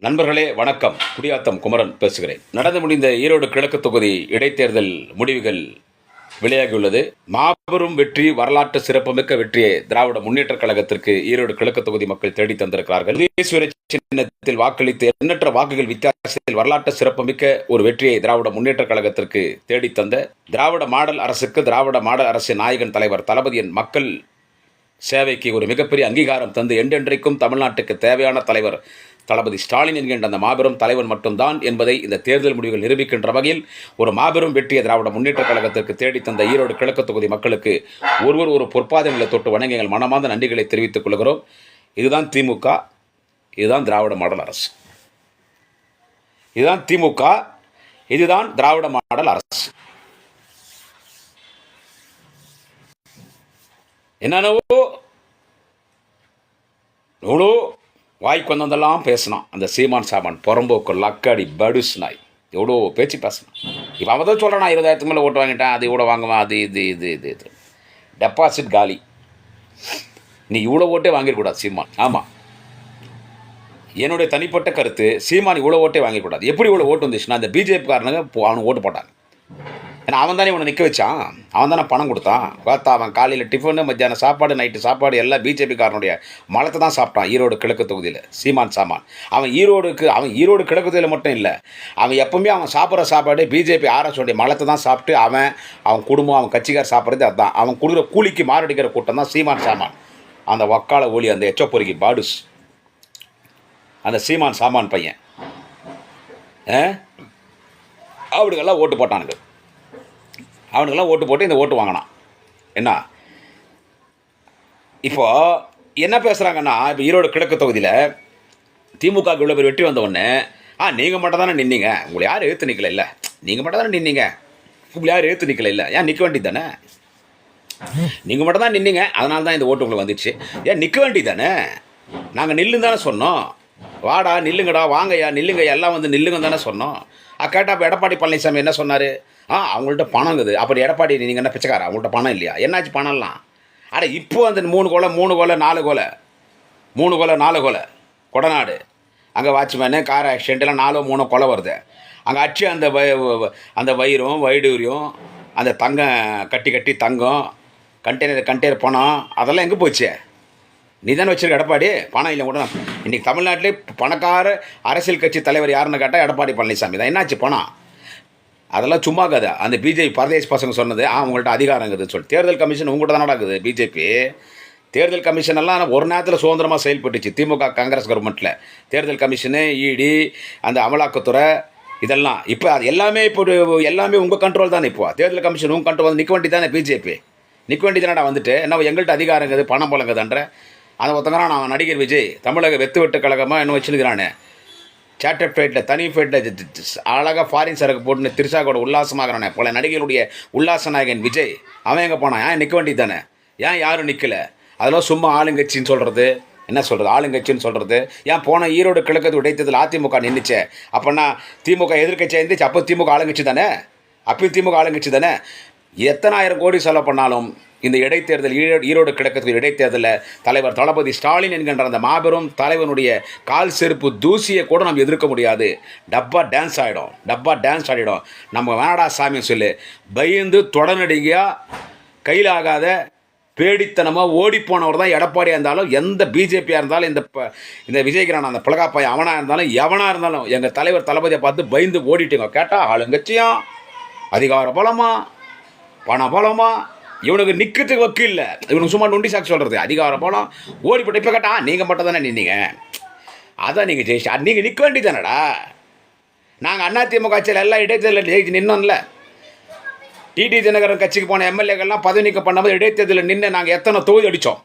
நண்பர்களே வணக்கம். குடியாத்தம் குமரன் பேசுகிறேன். நடந்து முடிந்த ஈரோடு கிழக்கு தொகுதி இடைத்தேர்தல் முடிவுகள் வெளியாகியுள்ளது. மாபெரும் வெற்றி, வரலாற்று சிறப்புமிக்க வெற்றியை திராவிட முன்னேற்ற கழகத்திற்கு ஈரோடு கிழக்கு தொகுதி மக்கள் தேடி தந்திருக்கிறார்கள். சின்னத்தில் வாக்களித்து எண்ணற்ற வாக்குகள் வித்தியாசத்தில் வரலாற்று சிறப்புமிக்க ஒரு வெற்றியை திராவிட முன்னேற்ற கழகத்திற்கு தேடி தந்த திராவிட மாடல் அரசுக்கு, திராவிட மாடல் அரசின் நாயகன் தலைவர் தளபதியின் மக்கள் சேவைக்கு ஒரு மிகப்பெரிய அங்கீகாரம் தந்து என்றென்றைக்கும் தமிழ்நாட்டுக்கு தேவையான தலைவர் தளபதி ஸ்டாலின் என்கின்ற அந்த மாபெரும் தலைவன் மட்டும்தான் என்பதை இந்த தேர்தல் முடிவுகள் நிரூபிக்கின்ற வகையில் ஒரு மாபெரும் வெற்றியை திராவிட முன்னேற்ற கழகத்திற்கு தேடி தந்த ஈரோடு கிழக்கு தொகுதி மக்களுக்கு ஒரு பொற்பாதங்களை தொட்டு வணங்கி எங்கள் மனமார்ந்த நன்றிகளை தெரிவித்துக் கொள்கிறோம். இதுதான் திமுக, இதுதான் திராவிட மாடல் அரசு. இதுதான் திமுக, இதுதான் திராவிட மாடல் அரசு. என்னென்னவோ எவ்வளோ வாய்க்கு வந்ததெல்லாம் பேசினான் அந்த சீமான் சாமான், புறம்போக்கு, லக்காடி, படுஸ் நாய், எவ்வளோ பேச்சு பேசினான். இப்போ அவன் தான் சொல்கிறான், 20,000 மேலே ஓட்டு வாங்கிட்டேன், அது இவ்வளோ வாங்குவான், அது இது டெபாசிட் காலி. நீ இவ்வளோ ஓட்டே வாங்கிடக்கூடாது சீமான். ஆமாம், என்னுடைய தனிப்பட்ட கருத்து, சீமான் இவ்வளோ ஓட்டே வாங்கிடக்கூடாது. எப்படி இவ்வளோ ஓட்டு வந்துச்சுன்னா அந்த பிஜேபி காரனுங்க அவனுக்கு ஓட்டு போட்டாங்க. ஏன்னா அவன் தானே இவனை நிற்க வச்சான், அவன் தானே பணம் கொடுத்தான். பார்த்தா அவன் காலையில் டிஃபனு, மத்தியானம் சாப்பாடு, நைட்டு சாப்பாடு எல்லாம் பிஜேபி காரனுடைய மலத்தை தான் சாப்பிட்டான் ஈரோடு கிழக்கு தொகுதியில் சீமான் சாமான். அவன் ஈரோடு கிழக்கு தொகுதியில் மட்டும் இல்லை, அவன் எப்பவுமே அவன் சாப்பிட்ற சாப்பாடு பிஜேபி ஆர்எஸ்ஓடைய மலத்தை தான் சாப்பிட்டு அவன் குடும்பம், அவன் கட்சிக்கார் சாப்பிட்றது அதுதான். அவன் கொடுக்குற கூலிக்கு மாரடிக்கிற கூட்டம் தான் சீமான் சாமான். அந்த வக்கால ஊழி, அந்த எச்சப்பொறிக்கு பாடுஸ், அந்த சீமான் சாமான் பையன் அவனுக்கெல்லாம் ஓட்டு போட்டானுங்க. அவனுக்கெல்லாம் ஓட்டு போட்டு இந்த ஓட்டு வாங்கினான். என்ன இப்போ என்ன பேசுகிறாங்கன்னா, இப்போ ஈரோடு கிழக்கு தொகுதியில் திமுக இவ்வளோ பேர் வெற்றி வந்தவொடனே, நீங்கள் மட்டும் தானே நின்னீங்க, உங்களை யாரும் எழுத்து நிற்கல, இல்லை நீங்கள் மட்டும் தானே நின்னீங்க, உங்களை யாரும் எழுத்து நிற்கல, இல்லை ஏன் நிற்க வேண்டியது தானே, நீங்கள் மட்டும் தான் நின்னீங்க, அதனால தான் இந்த ஓட்டு உங்களுக்கு வந்துச்சு, ஏன் நிற்க வேண்டியது தானே, நாங்கள் நில்லுன்னு தானே சொன்னோம், வாடா நில்லுங்கடா, வாங்கய்யா நில்லுங்க, எல்லாம் வந்து நில்லுங்க தானே சொன்னோம். கேட்டால் இப்போ எடப்பாடி பழனிசாமி என்ன சொன்னார், அவங்கள்ட்ட பணம் இருக்குது. அப்படி எடப்பாடி நீங்கள் என்ன பிச்சைக்காரா, அவங்கள்ட்ட பணம் இல்லையா, என்னாச்சு பணம்லாம்? இப்போ அந்த 3 கொலை 4 கொலை கொடநாடு, அங்கே வாட்ச்மேனு, கார் ஆக்சிடென்ட்லாம் 4-3 கொலை வருது. அங்கே அச்சு அந்த வைடூரியம், அந்த தங்கம் கட்டி தங்கம், கண்டெய்னர் பணம், அதெல்லாம் எங்கே போச்சு? நீ தானே வச்சிருக்க எடப்பாடி. பணம் இல்லை கூட. இன்றைக்கி தமிழ்நாட்டிலே பணக்கார அரசியல் கட்சி தலைவர் யாருன்னு கேட்டால் எடப்பாடி பழனிசாமி தான். என்னாச்சு பணம்? அதெல்லாம் சும்மா கதை. அந்த பிஜேபி பரதேஷ் பசங்க சொன்னது, உங்கள்கிட்ட அதிகாரங்குதுன்னு சொல்லி. தேர்தல் கமிஷன் உங்கள்கிட்ட தான் நடக்குது. பிஜேபி தேர்தல் கமிஷன் எல்லாம் ஒரு நேரத்தில் சுதந்திரமாக செயல்பட்டுச்சு திமுக காங்கிரஸ் கவர்மெண்ட்டில். தேர்தல் கமிஷனு, இடி, அந்த அமலாக்கத்துறை, இதெல்லாம் இப்போ அது எல்லாமே உங்கள் கண்ட்ரோல் தானே. இப்போ தேர்தல் கமிஷன் உங்கள் கண்ட்ரோல் வந்து நிற்க வேண்டி தானே. பிஜேபி நிற்க வேண்டி தானடா வந்துட்டு, என்ன எங்கள்கிட்ட அதிகாரங்குது, பணம் போலங்குதுன்ற அதை ஒருத்தங்கிறான். நான் நடிகர் விஜய் தமிழக வெட்டு கழகமாக என்ன வச்சுருக்கிறானே, சார்ட்டர் ஃப்ளைட்டில், தனி ஃப்ளைட்டில் அழகாக ஃபாரின் சரக்கு போட்டுன்னு திருசா கூட உல்லாசமாகறானே போல நடிகருடைய உல்லாச நாயகன் விஜய், அவன் எங்கே போனான்? ஏன் நிற்க வேண்டியது தானே, ஏன் யாரும் நிற்கலை? அதெல்லாம் சும்மா ஆளுங்கட்சின்னு சொல்கிறது, என்ன சொல்கிறது, ஆளுங்கட்சின்னு சொல்கிறது. ஏன் போன ஈரோடு கிழக்கு இடைத்தேர்தல் அதிமுக நின்றுச்சு, அப்போனா திமுக எதிர்கட்சியாக இருந்துச்சு, அப்போ திமுக ஆளுங்கட்சி தானே, அப்போ திமுக ஆளுங்கட்சி தானே. எத்தனை ஆயிரம் கோடி செலவு பண்ணாலும் இந்த இடைத்தேர்தல், ஈரோடு கிழக்கு இடைத்தேர்தலில் தலைவர் தளபதி ஸ்டாலின் என்கின்ற அந்த மாபெரும் தலைவனுடைய கால் செருப்பு தூசியை கூட நம்ம எதிர்க்க முடியாது. டப்பா டான்ஸ் ஆகிடும். நம்ம வேணடா சாமி சொல்லு பயந்து தொடர்நடிகையாக கையில் ஆகாத பேடித்தனமாக ஓடிப்போனவர் தான் எடப்பாடியாக இருந்தாலும், எந்த பிஜேபியாக இருந்தாலும், இந்த விஜய்கிரான் அந்த புலகாப்பாய் அவனாக இருந்தாலும், எவனாக இருந்தாலும் எங்கள் தலைவர் தளபதியை பார்த்து பயந்து ஓடிட்டுங்க. கேட்டால் ஆளுங்கட்சியும் அதிகார பலமா, பண பலமா, இவனுக்கு நிற்கிறதுக்கு வக்கு இல்லை. இவனுக்கு சும்மா நொண்டி சாக்கு சொல்கிறது, அதிகார பலம் ஓடிப்பட்டு. இப்போ கேட்டா நீங்கள் மட்டும் தானே நின்னீங்க, அதான் நீங்கள் ஜெயிச்சா, நீங்கள் நிற்க வேண்டி தானடா. நாங்கள் அதிமுக கட்சியில் எல்லாம் இடைத்தேர்தலில் ஜெயிச்சு நின்னோம்ல. டிடி தினகரன் கட்சிக்கு போன எம்எல்ஏக்கள்லாம் பதவி நீக்கம் பண்ணும்போது இடைத்தேர்தலில் நின்று நாங்கள் எத்தனை தொகுதி அடித்தோம்.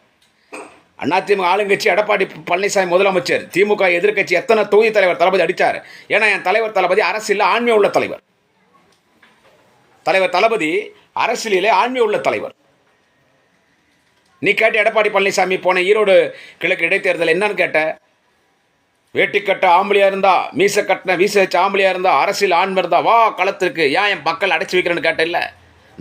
அதிமுக ஆளுங்கட்சி எடப்பாடி பழனிசாமி முதலமைச்சர், திமுக எதிர்கட்சி எத்தனை தொகுதி தலைவர் தளபதி அடித்தார். ஏன்னா என் தலைவர் தளபதி அரசியலில் ஆண்மை உள்ள தலைவர். தலைவர் தளபதி அரசியலிலே ஆண்மை உள்ள தலைவர். நீ கேட்ட எடப்பாடி பழனிசாமி போன ஈரோடு கிழக்கு இடைத்தேர்தல் என்னன்னு கேட்ட, வேட்டி கட்ட ஆம்பளியாக இருந்தா, மீச வச்ச ஆம்பளியாக இருந்தா, அரசியல் ஆண்மை இருந்தா வா களத்திற்கு, ஏன் என் மக்கள் அடைச்சி வைக்கிறேன்னு கேட்ட இல்லை.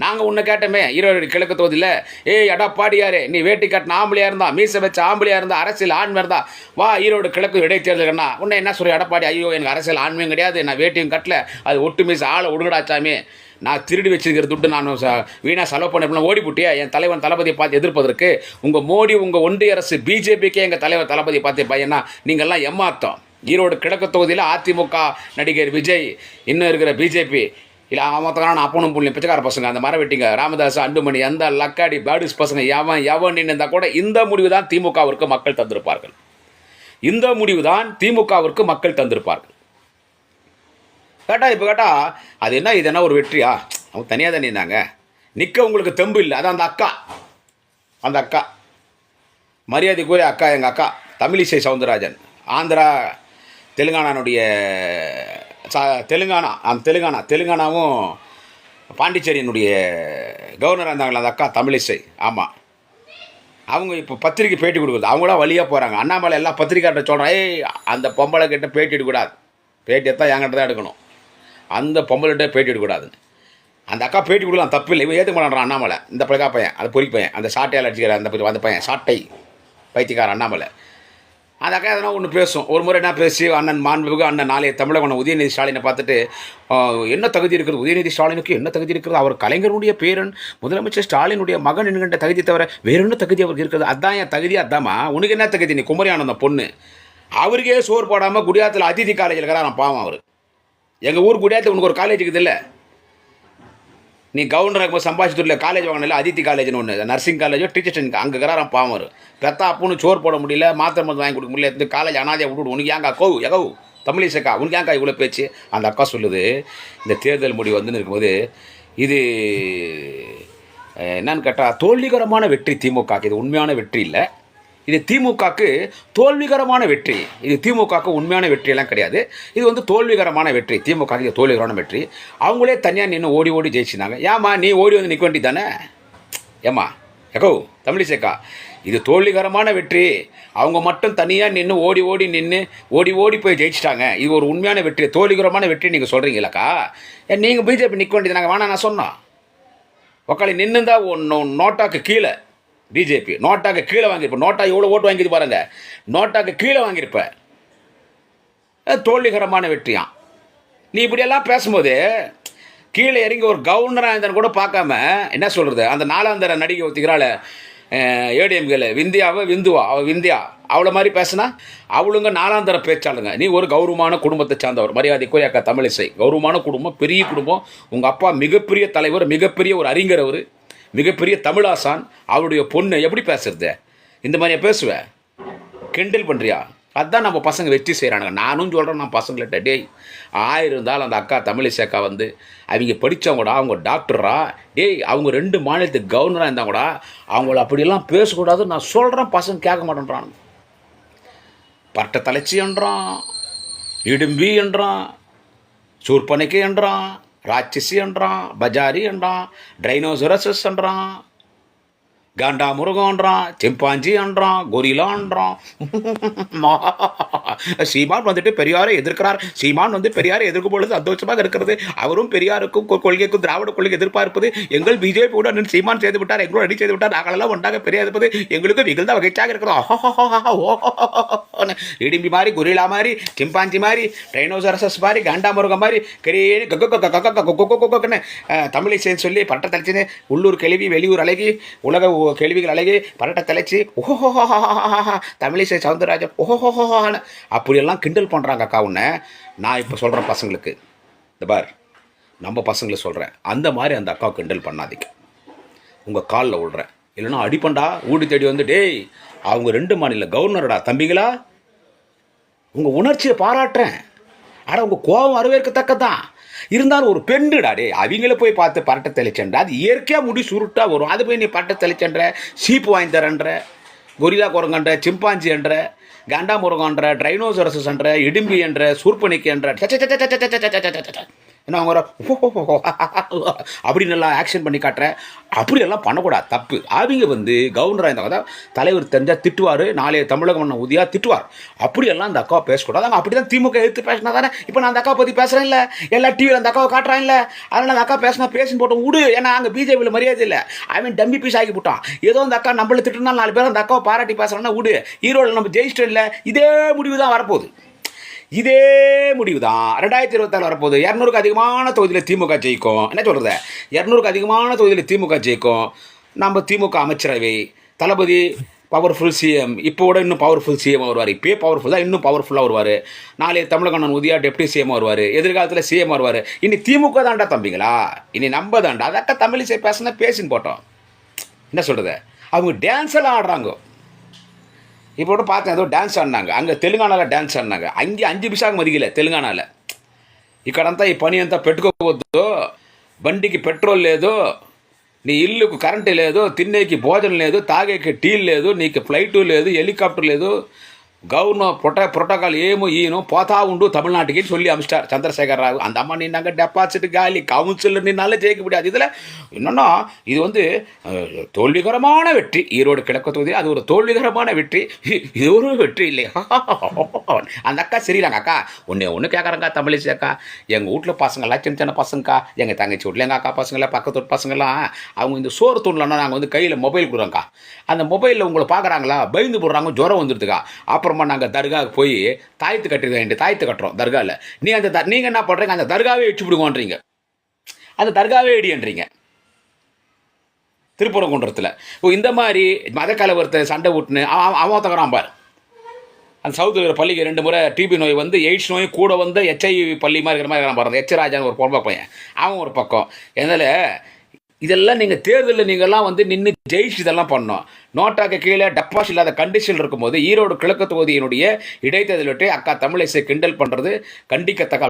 நாங்கள் உன்னை கேட்டோமே ஈரோடு கிழக்கு தொகுதியில், ஏய் எடப்பாடியாரே, நீ வேட்டி கட்டின ஆம்பளையாக இருந்தா, மீசை வச்ச ஆம்பளையாக இருந்தா, அரசியல் ஆண்மை இருந்தா வா ஈரோடு கிழக்கு இடைத்தேர்தலுக்குன்னா உன்னை என்ன சொல்ற எடப்பாடி? ஐயோ எனக்கு அரசியல் ஆண்மையும் கிடையாது, நான் வேட்டியும் கட்டல, அது ஒட்டு மீசை ஆளை ஒடுங்கடாச்சாமே, நான் திருடி வச்சிருக்கிற துட்டு நான் வீணாக செலவு பண்ண ஓடி போட்டியா என் தலைவன் தளபதியை பார்த்து எதிர்ப்பதற்கு? உங்கள் மோடி, உங்கள் ஒன்றிய அரசு பிஜேபிக்கே எங்கள் தலைவர் தளபதியை பார்த்து பையனா நீங்கள்லாம் எம்மாத்தம். ஈரோடு கிழக்கு தொகுதியில் அதிமுக நடிகர் விஜய், இன்னும் இருக்கிற பிஜேபி இல்லை அவன் அப்பனும் புள்ளியும் பிச்சைக்கார பசங்க, அந்த மரம் வெட்டிங்க, ராமதாஸ், அண்டுமணி, அந்த லக்காடி பேடிஸ் பசங்க எவன் இருந்தால் கூட இந்த முடிவு தான் திமுகவிற்கு மக்கள் தந்திருப்பார்கள். இந்த முடிவு தான் திமுகவிற்கு மக்கள் தந்திருப்பார்கள். இப்போ கேட்டா அது என்ன, இது என்ன ஒரு வெற்றியா? அவங்க தனியாக தானே இருந்தாங்க, நிற்க உங்களுக்கு தெம்பு இல்லை. அதான் அந்த அக்கா மரியாதைக்குரிய அக்கா, எங்கள் அக்கா தமிழிசை சவுந்தரராஜன், ஆந்திரா தெலுங்கானாவுடைய தெலுங்கானாவும் பாண்டிச்சேரியினுடைய கவர்னராக இருந்தாங்களா அந்த அக்கா தமிழிசை. ஆமாம், அவங்க இப்போ பத்திரிக்கை பேட்டி கொடுக்குறது, அவங்களாம் வழியாக போகிறாங்க. அண்ணாமலை எல்லாம் பத்திரிக்கையாட்ட சொல்கிறான், ஏய் அந்த பொம்பளை கிட்ட பேட்டி எடுக்கக்கூடாது, பேட்டி எடுத்தால் என்கிட்ட தான் எடுக்கணும், அந்த பொம்பளைகிட்ட பேட்டி எடுக்கக்கூடாதுன்னு. அந்த அக்கா பேட்டி கொடுக்கலாம், தப்பு இல்லை. இவன் ஏற்றுக்க மாட்டான் அண்ணாமலை, இந்த பழகா பையன், அது பொறி பையன், அந்த சாட்டையால் அடிச்சுக்கிற அந்த பையன், சாட்டை பைத்தியக்கார அண்ணாமலை. அந்த அக்கா எதனா ஒன்று பேசும். ஒரு முறை என்ன பேசி, அண்ணன் மாண்புமிகு அண்ணன் நாளைய தமிழக உதயநிதி ஸ்டாலினை பார்த்துட்டு, என்ன தகுதி இருக்கிறது உதயநிதி ஸ்டாலினுக்கு, என்ன தகுதி இருக்கிறது, அவர் கலைஞருடைய பேரன், முதலமைச்சர் ஸ்டாலினுடைய மகன் என்கின்ற தகுதி தவிர வேற என்ன தகுதி அவருக்கு இருக்கிறது? அதான் என் தகுதி, அதாம்மா உனக்கு என்ன தகுதி? நீ குமரி ஆனந்த பொண்ணு, அவருக்கே சோறு போடாமல் குடியாத்தில் அதிதி காலேஜில் இருக்கிறான் பாவம். அவர் எங்கள் ஊர் குடியாத்தில் உனக்கு ஒரு காலேஜ் இருக்குது இல்லை, நீ கவர்னராக சம்பாதிச்சுல காலேஜ் வாங்கினல, அதித்தி காலேஜ்னு ஒன்று, நர்சிங் காலேஜோ டீச்சர் ட்ரைனிங், அங்கே இருக்கிறாராம் பாவம். பெத்தா அப்புன்னு சோறு போட முடியல, மாத்திரை மருந்து வாங்கி கொடுக்க முடியல, இந்த காலேஜ் அனாதையாக விட்டுவிடு, உனக்கு ஏங்கா எகவு தமிழிசைக்கா, உனக்கு ஏங்கா இவ்வளோ பேச்சு? அந்த அக்கா சொல்லுது, இந்த தேர்தல் முடிவு வந்துன்னு இருக்கும்போது இது என்னன்னு கேட்டால் தோல்விகரமான வெற்றி திமுக. இது உண்மையான வெற்றி இல்லை, இது திமுகக்கு தோல்விகரமான வெற்றி. இது திமுகக்கு உண்மையான வெற்றியெல்லாம் கிடையாது, இது தோல்விகரமான வெற்றி. திமுக இது தோல்விகரமான வெற்றி. அவங்களே தனியாக நின்று ஓடி ஓடி ஜெயிச்சிருந்தாங்க. ஏம்மா நீ ஓடி வந்து நிற்க வேண்டி தானே? ஏம்மா எகோ தமிழிசைக்கா, இது தோல்விகரமான வெற்றி. அவங்க மட்டும் தனியாக நின்று ஓடி ஓடி போய் ஜெயிச்சிட்டாங்க. இது ஒரு உண்மையான வெற்றி, தோல்விகரமான வெற்றி நீங்கள் சொல்கிறீங்களாக்கா? நீங்கள் பிஜேபி நிற்க வேண்டியது நாங்கள் வேணாம் நான் சொன்னோம். உக்காளி நின்றுந்தா நோட்டாக்கு கீழே பிஜேபி நோட்டாக்கு கீழே வாங்கியிருப்பேன். நோட்டா எவ்வளோ ஓட்டு வாங்கிது பாருங்க, நோட்டாக்கு கீழே வாங்கியிருப்பேன். தோல்விகரமான வெற்றியான். நீ இப்படியெல்லாம் பேசும்போது கீழே இறங்கி ஒரு கவர்னராக இருந்தான்னு கூட பார்க்காம என்ன சொல்கிறது, அந்த நாலாந்தர நடிகை ஒத்திக்கிறாள் ஏடிஎம்கேல விந்தியா அவளை மாதிரி பேசுனா அவளுங்க நாலாந்தர பேச்சாளுங்க. நீ ஒரு கௌரவமான குடும்பத்தை சார்ந்தவர், மரியாதைக்குரிய அக்கா தமிழிசை, கௌரவமான குடும்பம், பெரிய குடும்பம். உங்கள் அப்பா மிகப்பெரிய தலைவர், மிகப்பெரிய ஒரு அறிஞர், அவர் மிகப்பெரிய தமிழாசான். அவருடைய பொண்ணு எப்படி பேசுறது? இந்த மாதிரியா பேசுவேன்? கிண்டல் பண்ணுறியா? அதுதான் நம்ம பசங்க வெற்றி செய்கிறானுங்க. நானும் சொல்கிறேன், நான் பசங்கள்கிட்ட டேய் இருந்தாலும் அந்த அக்கா தமிழிசை அவங்க படித்தவங்கடா, அவங்க டாக்டரா, டேய் அவங்க 2 மாநிலத்துக்கு கவர்னராக இருந்தாங்கடா, அவங்கள அப்படியெல்லாம் பேசக்கூடாதுன்னு நான் சொல்கிறேன். பசங்க கேட்க மாட்டேன்றான். பட்ட தலைச்சி என்றான், இடும்பி என்றான், சூர்பனைக்கு என்றான், ராட்சசி என்றான், பஜாரி என்றான், டைனோசரஸ் என்றான், காண்டா முருகன்றான், சிம்பாஞ்சி என்றான், கொரிலான்றான். சீமான் பெரியாரை எதிர்க்கிறார். சீமான் பெரியாரை எதிர்க்கும் பொழுது சந்தோஷமாக இருக்கிறது. அவரும் பெரியாருக்கும் கொள்கைக்கும் திராவிட கொள்கை எதிர்பார்ப்பது. எங்கள் பிஜேபியோட சீமான் செய்து விட்டார், எங்களோட அடி செய்து விட்டார், நாங்களெல்லாம் ஒன்றாக பெரியார் இருப்பது எங்களுக்கு மிகுந்த வகைச்சாக இருக்கிறோம். இடிம்பி மாதிரி, கொரிலா மாதிரி, சிம்பாஞ்சி மாதிரி, டைனோசரஸ் மாதிரி, காண்டா முருகன் மாதிரி கரேன்னு தமிழிசைன்னு சொல்லி பட்ட தலைச்சுன்னு உள்ளூர் கேள்வி, வெளியூர் அழகி, உலக கேள்விகள் அழகி பரட்ட தலைச்சி தமிழிசை சவுந்தரராஜன் ஓஹோஹோன்னு அப்படியெல்லாம் கிண்டல் பண்ணுறாங்க அக்கா. உன்னை நான் இப்போ சொல்கிறேன் பசங்களுக்கு, இந்த பார் நம்ம பசங்களுக்கு சொல்கிறேன், அந்த மாதிரி அந்த அக்கா கிண்டல் பண்ணாதீங்க. உங்கள் காலில் விடுறேன், இல்லைன்னா அடிப்பண்டா ஊடி தேடி டேய் அவங்க 2 மாநில கவர்னரடா தம்பிங்களா, உங்கள் உணர்ச்சியை பாராட்டுறேன். ஆனால் உங்கள் கோபம் வரவேற்கத்தக்கதான். இருந்தாலும் ஒரு பெண்டுடா டே, அவங்கள போய் பார்த்து பரட்டை தெளிச்சன்ற, அது இயற்கையாக முடி சுருட்டாக வரும். அது போய் நீ பரட்டை தெளிச்சன்ற, சீப்பு வாங்கி தரன்ற, கொரிலா குரங்கன்ற, சிம்பாஞ்சி என்ற, காண்டா முருகன்ற, டைனோசரஸ் என்ற, இடும்பி என்ற, சூர்பனிக்கு என்ற, ஏன்னா அவங்க அப்படின்னு எல்லாம் ஆக்ஷன் பண்ணி காட்டுற அப்படியெல்லாம் பண்ணக்கூடாது, தப்பு. அவங்க வந்து கவர்னராக இருந்தால் தான் தலைவர் தெரிஞ்சால் திட்டுவார், நாளைய தமிழக மன்ன உதயா திட்டுவார். அப்படியெல்லாம் அந்த அக்காவை பேசக்கூடாது. அவங்க அப்படி தான் திமுக எடுத்து பேசினா தானே இப்போ நான் அந்த அக்காவை பற்றி பேசுகிறேன் இல்லை, எல்லா டிவியில் அந்த அக்காவை காட்டுறான் இல்லை, அதனால் அந்த அக்கா பேசினா பேசின்னு போட்டோம் விடு. ஏன்னா அங்கே பிஜேபியில் மரியாதை இல்லை, அவன் டம்பி பீஸ் ஆகி போட்டான். ஏதோ அந்த அக்கா நம்மளை திட்டுனா 4 பேர் அந்த அக்காவை பாராட்டி பேசுகிறான்னா விடு. ஈரோடு நம்ம ஜெயிச்சிட்டோம் இல்லை, இதே முடிவு தான் வரப்போகுது. இதே முடிவு தான் 2024 வரப்போகுது. 200க்கு அதிகமான தொகுதியில் திமுக ஜெயிக்கும். என்ன சொல்கிறது, 200க்கு அதிகமான தொகுதியில் திமுக ஜெயிக்கும். நம்ம திமுக அமைச்சரவை தளபதி பவர்ஃபுல் சிஎம், இப்போ விட இன்னும் பவர்ஃபுல் சிஎம் வருவார். இப்போயே பவர்ஃபுல் தான், இன்னும் பவர்ஃபுல்லாக வருவார். நாளைய தமிழகண்ணன் உதயா டெப்டி சிஎம் வருவார், எதிர்காலத்தில் சிஎம் வருவார். இனி திமுக தாண்டா தம்பிங்களா, இனி நம்ம தாண்டா. அதக்க தமிழிசை பேசினா பேசின்னு போட்டோம். என்ன சொல்கிறது, அவங்க டான்ஸ் எல்லாம் ஆடுறாங்க. இப்போ கூட பார்த்தேன், ஏதோ டான்ஸ் ఆడినాங்க அங்கே తెలంగాణలో డాన్స్ ఆడినాங்க. అంగే 5 పైసలకు మరిగిలే తెలంగాణలో. ఇక్కడంతా ఈ పని అంతా పెట్టుకోవద్దు, బండికి పెట్రోల్ లేదు, నీ ఇల్లుకు కరెంటు లేదు, తినేకి భోజనం లేదు, తాగేకి టీలు లేదు, నీకు ఫ్లైటు లేదు, హెలికాప్టర్ లేదు, கவர்னர் புரோட்டோக்கால் ஏமோ ஈனோ போத்தா உண்டு தமிழ்நாட்டுக்கு சொல்லி அமிச்சிட்டார் சந்திரசேகர் ராவ். அந்த அம்மா நின்னாங்க டெபாசிட் காலி, கவுன்சிலர் நின்னாலே ஜெயிக்க முடியாது. இதில் என்னன்னா இது வந்து தோல்விகரமான வெற்றி. ஈரோடு கிழக்கு தொகுதி அது ஒரு தோல்விகரமான வெற்றி. இது ஒரு வெற்றி இல்லையா? அந்த அக்கா சரியில்லைங்க. அக்கா ஒன்று கேட்குறாங்க தமிழிசை அக்கா, எங்கள் வீட்டில் பசங்கள்லாம் சின்ன சின்ன பசங்கக்கா, எங்கள் தங்கச்சி வீட்டில் எங்கள் அக்கா பசங்களாம் பக்கத்து வீட்டு பசங்கள்லாம் அவங்க இந்த சோறு தூண்டலன்னா நாங்கள் வந்து கையில் மொபைல் கொடுறோங்க்கா. அந்த மொபைலில் உங்களை பார்க்குறாங்களா, பயந்து போடுறாங்க, ஜுரம் வந்துடுதுக்கா. அப்புறமா நாங்கள் தர்காவுக்கு போய் தாயத்து கட்டிருக்க வேண்டிய தாயத்து கட்டுறோம் தர்காவில். நீங்கள் என்ன பண்ணுறீங்க, அந்த தர்காவே வச்சு விடுவோன்றீங்க, அந்த தர்காவே இடின்றீங்க திருப்பரங்குன்றத்தில். இந்த மாதிரி மத கலவரத்தை சண்டை விட்டுன்னு அவன் தகரான் பார். அந்த சவுத்தில் பள்ளிக்கு 2 முறை டிபி நோய் வந்து எய்ட்ஸ் நோய் கூட வந்து HIV பள்ளி மாதிரி இருக்கிற மாதிரி பாருங்க. எச் ராஜான்னு ஒரு பொம்பளை பையன், அவன் ஒரு பக்கம். அதனால் இதெல்லாம் நீங்கள் தேர்தலில் நீங்கள்லாம் வந்து நின்று ஜெயிச்சு இதெல்லாம் பண்ணோம். நோட்டாக்கு கீழே டெபாசிட் இல்லாத கண்டிஷன் இருக்கும்போது ஈரோடு கிழக்கு தொகுதியினுடைய இடைத்தேர்தல் வெற்றி அக்கா தமிழிசை கிண்டல் பண்ணுறது கண்டிக்கத்தக்க